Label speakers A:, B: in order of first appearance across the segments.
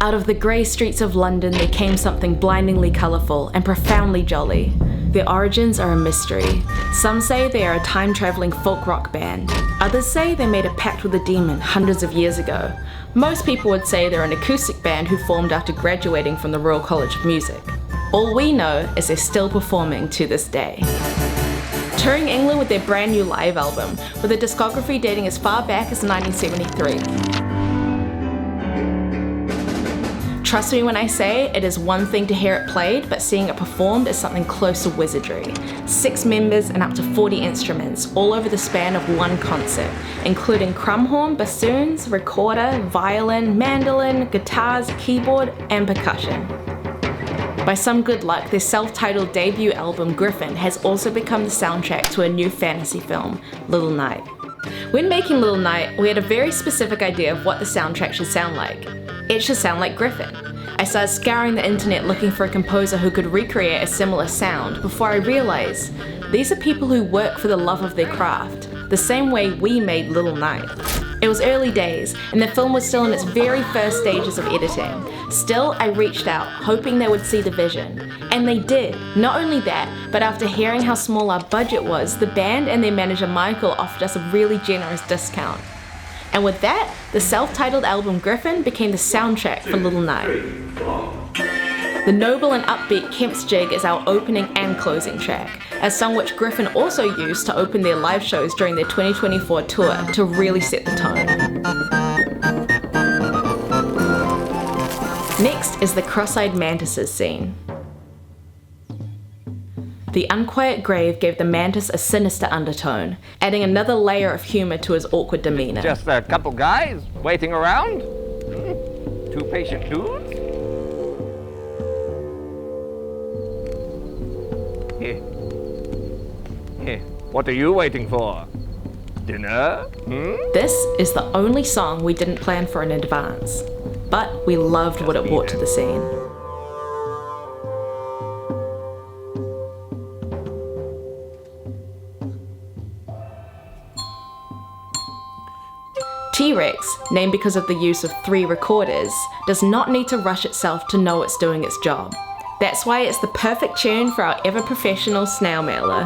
A: Out of the grey streets of London there came something blindingly colourful and profoundly jolly. Their origins are a mystery. Some say they are a time-travelling folk rock band. Others say they made a pact with the demon hundreds of years ago. Most people would say they're an acoustic band who formed after graduating from the Royal College of Music. All we know is they're still performing to this day. Touring England with their brand new live album, with a discography dating as far back as 1973. Trust me when I say it is one thing to hear it played, but seeing it performed is something close to wizardry. 6 members and up to 40 instruments, all over the span of one concert, including crumhorn, bassoons, recorder, violin, mandolin, guitars, keyboard, and percussion. By some good luck, their self-titled debut album, Gryphon, has also become the soundtrack to a new fantasy film, Little Night. When making Little Night, we had a very specific idea of what the soundtrack should sound like. It should sound like Gryphon. I started scouring the internet looking for a composer who could recreate a similar sound before I realised these are people who work for the love of their craft, the same way we made Little Night. It was early days, and the film was still in its very first stages of editing. Still, I reached out, hoping they would see the vision. And they did. Not only that, but after hearing how small our budget was, the band and their manager Michael offered us a really generous discount. And with that, the self-titled album Gryphon became the soundtrack for Little Night. The noble and upbeat Kemp's Jig is our opening and closing track, a song which Gryphon also used to open their live shows during their 2024 tour to really set the tone. Next is the cross-eyed mantises scene. The unquiet grave gave the mantis a sinister undertone, adding another layer of humour to his awkward demeanour.
B: Just a couple guys waiting around? 2 patient dudes? Here. What are you waiting for? Dinner?
A: This is the only song we didn't plan for in advance, but we loved what it brought to the scene. T-Rex, named because of the use of 3 recorders, does not need to rush itself to know it's doing its job. That's why it's the perfect tune for our ever-professional snail mailer.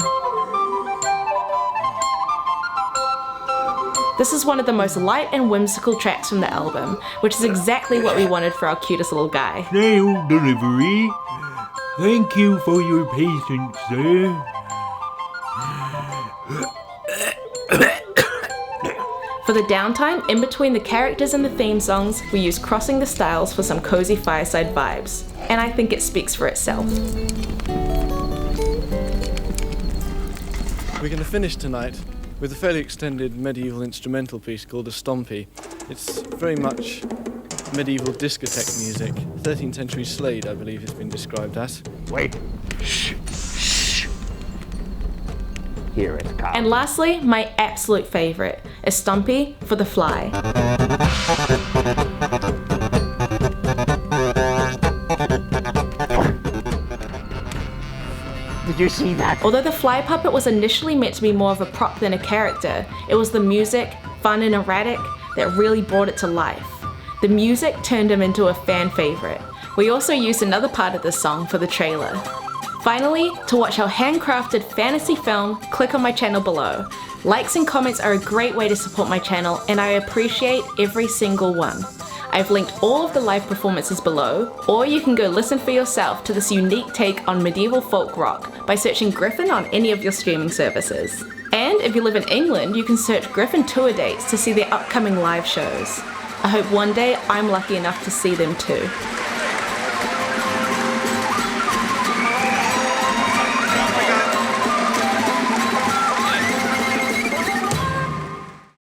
A: This is one of the most light and whimsical tracks from the album, which is exactly what we wanted for our cutest little guy.
C: Snail delivery. Thank you for your patience, sir.
A: For the downtime, in between the characters and the theme songs, we use Crossing the Styles for some cozy fireside vibes, and I think it speaks for itself.
D: We're going to finish tonight with a fairly extended medieval instrumental piece called a stompy. It's very much medieval discotheque music. 13th century Slade, I believe it's been described as.
B: Wait. Shh. Here it comes.
A: And lastly, my absolute favourite, a stompy for the fly.
B: Did you see that?
A: Although the fly puppet was initially meant to be more of a prop than a character, it was the music, fun and erratic, that really brought it to life. The music turned him into a fan favourite. We also used another part of the song for the trailer. Finally, to watch our handcrafted fantasy film, click on my channel below. Likes and comments are a great way to support my channel, and I appreciate every single one. I've linked all of the live performances below, or you can go listen for yourself to this unique take on medieval folk rock by searching Gryphon on any of your streaming services. And if you live in England, you can search Gryphon tour dates to see their upcoming live shows. I hope one day I'm lucky enough to see them too.